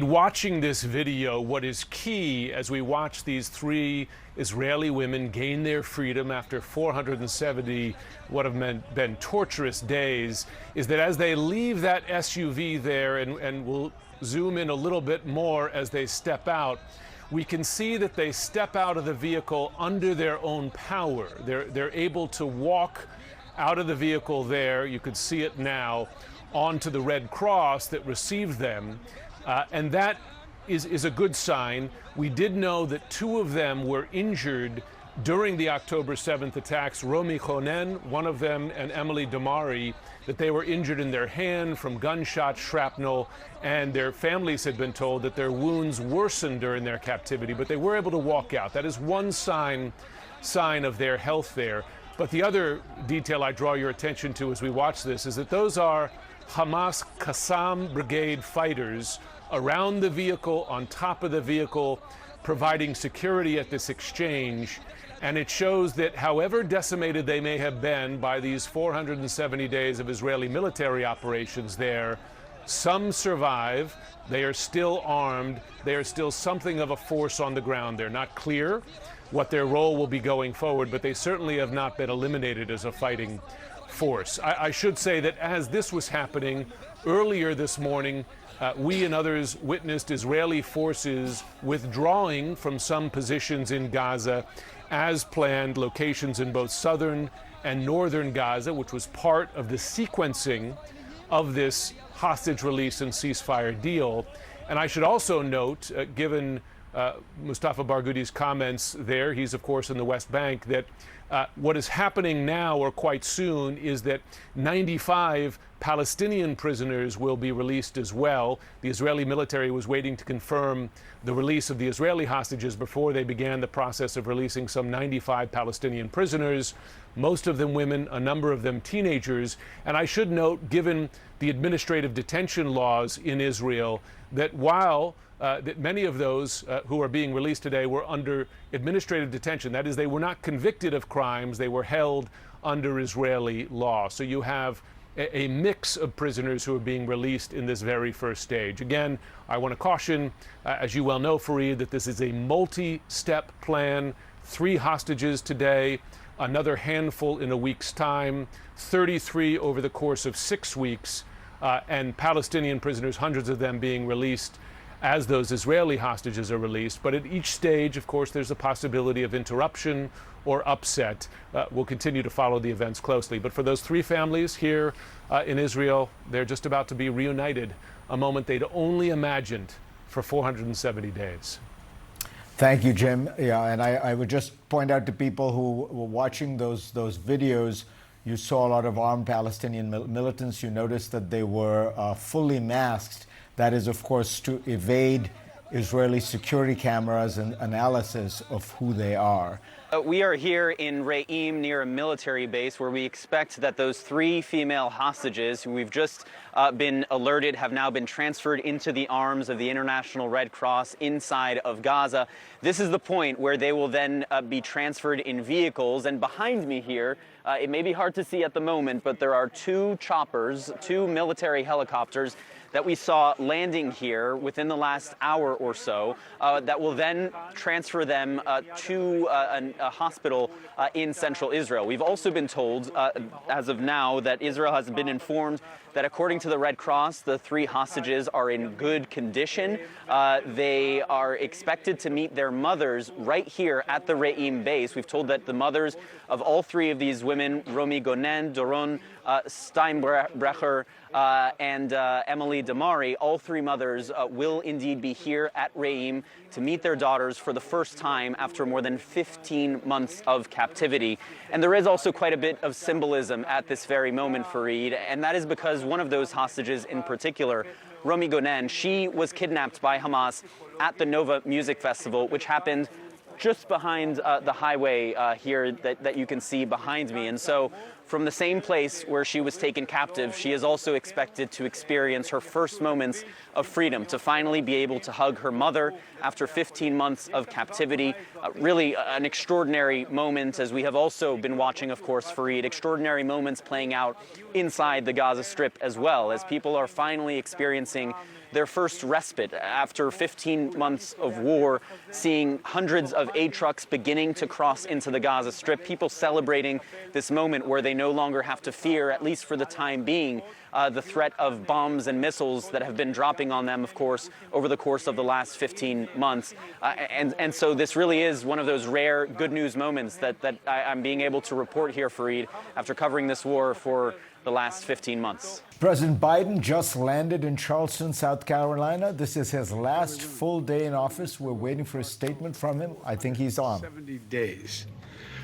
Watching this video, what is key as we watch these three Israeli women gain their freedom after 470 what have been torturous days, is that as they leave that SUV there, and we'll zoom in a little bit more as they step out, we can see that they step out of the vehicle under their own power. They're able to walk out of the vehicle there, you could see it now, onto the Red Cross that received them. And that is a good sign. We did know that two of them were injured during the October 7th attacks, Romi Gonen, one of them, and Emily Damari, that they were injured in their hand from gunshot shrapnel, and their families had been told that their wounds worsened during their captivity, but they were able to walk out. That is one sign of their health there. But the other detail I draw your attention to as we watch this is that those are Hamas Qassam Brigade fighters around the vehicle, on top of the vehicle, providing security at this exchange. And it shows that however decimated they may have been by these 470 days of Israeli military operations there, some survive. They are still armed. They are still something of a force on the ground. They're not clear what their role will be going forward, but they certainly have not been eliminated as a fighting force. I should say that as this was happening earlier this morning, we and others witnessed Israeli forces withdrawing from some positions in Gaza as planned, locations in both southern and northern Gaza, which was part of the sequencing of this hostage release and ceasefire deal. And I should also note, given Mustafa Barghouti's comments there, he's of course in the West Bank, that what is happening now or quite soon is that 95 Palestinian prisoners will be released as well. The Israeli military was waiting to confirm the release of the Israeli hostages before they began the process of releasing some 95 Palestinian prisoners, most of them women, a number of them teenagers. And I should note, given the administrative detention laws in Israel, that while that many of those who are being released today were under administrative detention. That is, they were not convicted of crimes, they were held under Israeli law. So you have a mix of prisoners who are being released in this very first stage. Again, I want to caution, as you well know, Fareed, that this is a multi-step plan. 3 hostages today, another handful in a week's time, 33 over the course of 6 weeks, and Palestinian prisoners, hundreds of them being released as those Israeli hostages are released. But at each stage, of course, there's a possibility of interruption or upset. We'll continue to follow the events closely. But for those 3 families here in Israel, they're just about to be reunited, a moment they'd only imagined for 470 days. Thank you, Jim. Yeah, and I would just point out to people who were watching those videos, you saw a lot of armed Palestinian militants. You noticed that they were fully masked. That is, of course, to evade Israeli security cameras and analysis of who they are. We are here in Re'im near a military base where we expect that those 3 female hostages who we've just been alerted have now been transferred into the arms of the International Red Cross inside of Gaza. This is the point where they will then be transferred in vehicles. And behind me here, it may be hard to see at the moment, but there are 2 choppers, 2 military helicopters that we saw landing here within the last hour or so that will then transfer them to a hospital in central Israel. We've also been told as of now that Israel has been informed that according to the Red Cross, the 3 hostages are in good condition. They are expected to meet their mothers right here at the Re'im base. We've told that the mothers of all 3 of these women, Romi Gonen, Doron Steinbrecher, and Emily Damari, all 3 mothers will indeed be here at Re'im to meet their daughters for the first time after more than 15 months of captivity. And there is also quite a bit of symbolism at this very moment, Fareed, and that is because one of those hostages in particular, Romi Gonen, she was kidnapped by Hamas at the Nova Music Festival, which happened just behind the highway here that you can see behind me. And so From the same place where she was taken captive, she is also expected to experience her first moments of freedom, to finally be able to hug her mother after 15 months of captivity. Really an extraordinary moment, as we have also been watching, of course, Fareed, extraordinary moments playing out inside the Gaza Strip as well, as people are finally experiencing their first respite after 15 months of war, seeing hundreds of aid trucks beginning to cross into the Gaza Strip, people celebrating this moment where they no longer have to fear, at least for the time being, the threat of bombs and missiles that have been dropping on them, of course, over the course of the last 15 months. And so this really is one of those rare good news moments that I'm being able to report here, Fareed, after covering this war for the last 15 months. President Biden just landed in Charleston, South Carolina. This is his last full day in office. We're waiting for a statement from him. I think he's on. 70 days.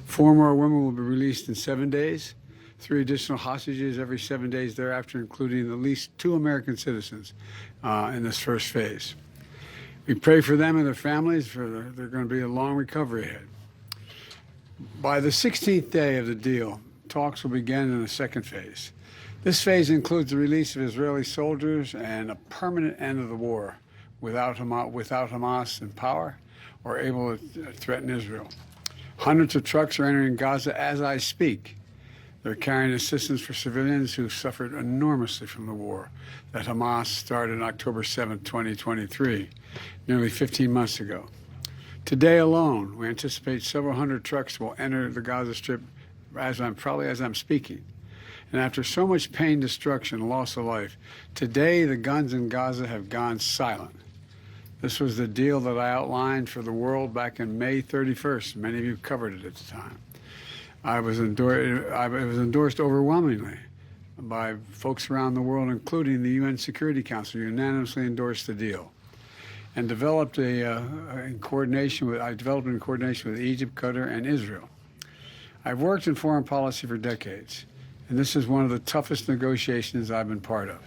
4 more women will be released in 7 days. 3 additional hostages every 7 days thereafter, including at least 2 American citizens in this first phase. We pray for them and their families. They're going to be a long recovery ahead. By the 16th day of the deal, talks will begin in the second phase. This phase includes the release of Israeli soldiers and a permanent end of the war without Hamas in power or able to threaten Israel. Hundreds of trucks are entering Gaza as I speak. They're carrying assistance for civilians who suffered enormously from the war that Hamas started on October 7, 2023, nearly 15 months ago. Today alone, we anticipate several hundred trucks will enter the Gaza Strip as I'm speaking. And after so much pain, destruction, loss of life, today the guns in Gaza have gone silent. This was the deal that I outlined for the world back in May 31st. Many of you covered it at the time. It was endorsed overwhelmingly by folks around the world, including the UN Security Council, unanimously endorsed the deal. And developed in coordination with Egypt, Qatar, and Israel. I've worked in foreign policy for decades, and this is one of the toughest negotiations I've been part of.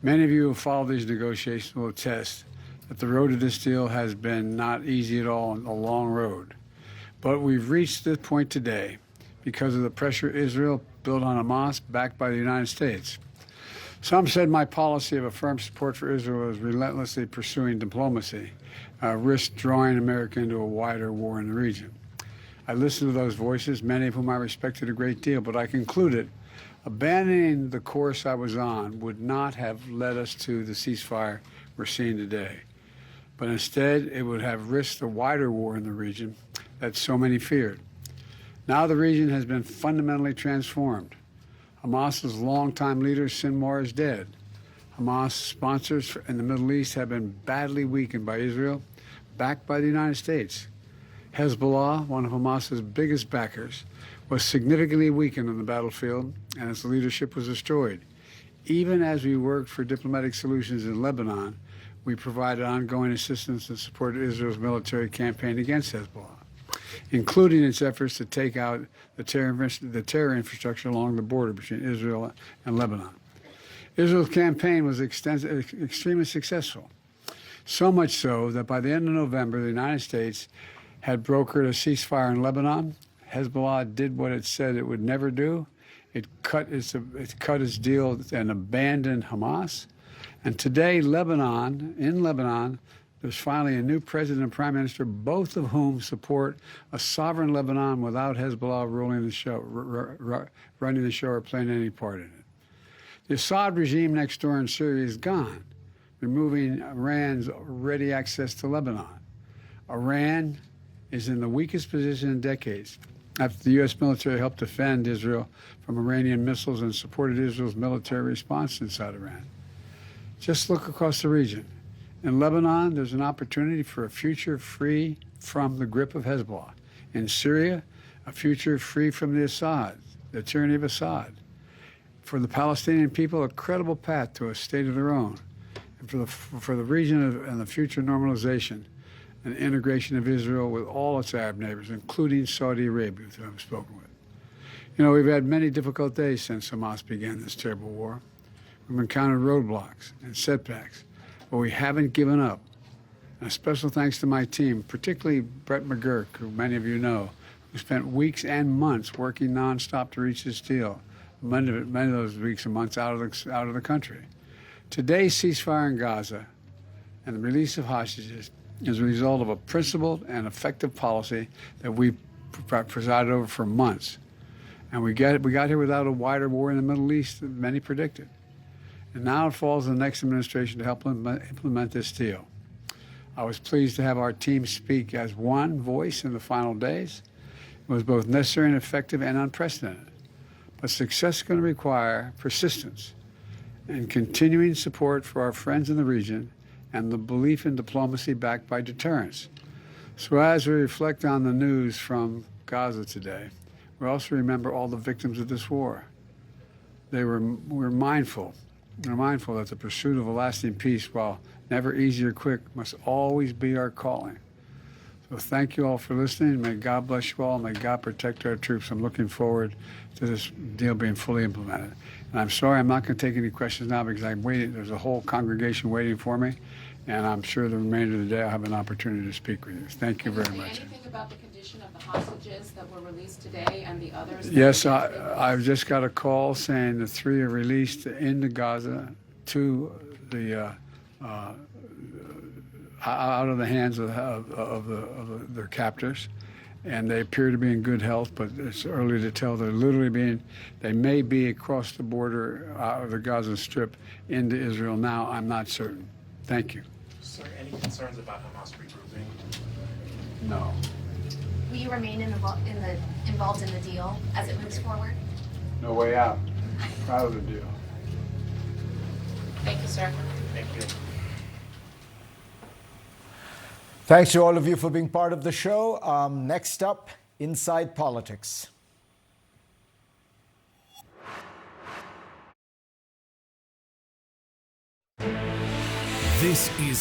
Many of you who follow these negotiations will attest that the road to this deal has been not easy at all, a long road. But we've reached this point today because of the pressure Israel built on Hamas, backed by the United States. Some said my policy of a firm support for Israel was relentlessly pursuing diplomacy, risked drawing America into a wider war in the region. I listened to those voices, many of whom I respected a great deal, but I concluded abandoning the course I was on would not have led us to the ceasefire we're seeing today. But instead, it would have risked a wider war in the region that so many feared. Now the region has been fundamentally transformed. Hamas's longtime leader, Sinwar, is dead. Hamas sponsors in the Middle East have been badly weakened by Israel, backed by the United States. Hezbollah, one of Hamas's biggest backers, was significantly weakened on the battlefield, and its leadership was destroyed. Even as we worked for diplomatic solutions in Lebanon, we provided ongoing assistance and supported Israel's military campaign against Hezbollah, including its efforts to take out the terror infrastructure along the border between Israel and Lebanon. Israel's campaign was extremely successful, so much so that by the end of November, the United States had brokered a ceasefire in Lebanon. Hezbollah did what it said it would never do. It cut its deal and abandoned Hamas. And today, in Lebanon, there's finally a new president and prime minister, both of whom support a sovereign Lebanon without Hezbollah running the show or playing any part in it. The Assad regime next door in Syria is gone, removing Iran's ready access to Lebanon. Iran is in the weakest position in decades after the U.S. military helped defend Israel from Iranian missiles and supported Israel's military response inside Iran. Just look across the region. In Lebanon, there's an opportunity for a future free from the grip of Hezbollah. In Syria, a future free from the tyranny of Assad. For the Palestinian people, a credible path to a state of their own. And for the region and the future normalization and integration of Israel with all its Arab neighbors, including Saudi Arabia, who I've spoken with. You know, we've had many difficult days since Hamas began this terrible war. We've encountered roadblocks and setbacks, but we haven't given up. And a special thanks to my team, particularly Brett McGurk, who many of you know, who spent weeks and months working nonstop to reach this deal. Many of those weeks and months out of the country. Today's ceasefire in Gaza and the release of hostages is a result of a principled and effective policy that we presided over for months. And we got here without a wider war in the Middle East than many predicted. And now it falls on the next administration to help implement this deal. I was pleased to have our team speak as one voice in the final days. It was both necessary and effective and unprecedented. But success is going to require persistence and continuing support for our friends in the region and the belief in diplomacy backed by deterrence. So as we reflect on the news from Gaza today, we also remember all the victims of this war. We're mindful that the pursuit of a lasting peace, while never easy or quick, must always be our calling. So thank you all for listening. May God bless you all. May God protect our troops. I'm looking forward to this deal being fully implemented. And I'm sorry I'm not going to take any questions now because I'm waiting. There's a whole congregation waiting for me. And I'm sure the remainder of the day I'll have an opportunity to speak with you. Thank you very much. Anything about the condition of the hostages that were released today and the others? Yes, I've just got a call saying the 3 are released into Gaza, 2 out of the hands of their captors, and they appear to be in good health, but it's early to tell. They may be across the border out of the Gaza Strip into Israel now. I'm not certain. Thank you. Sir, any concerns about Hamas regrouping? No. Will you remain involved in the deal as it moves forward? No way out. Proud of the deal. Thank you, sir. Thank you. Thanks to all of you for being part of the show. Next up, Inside Politics. This is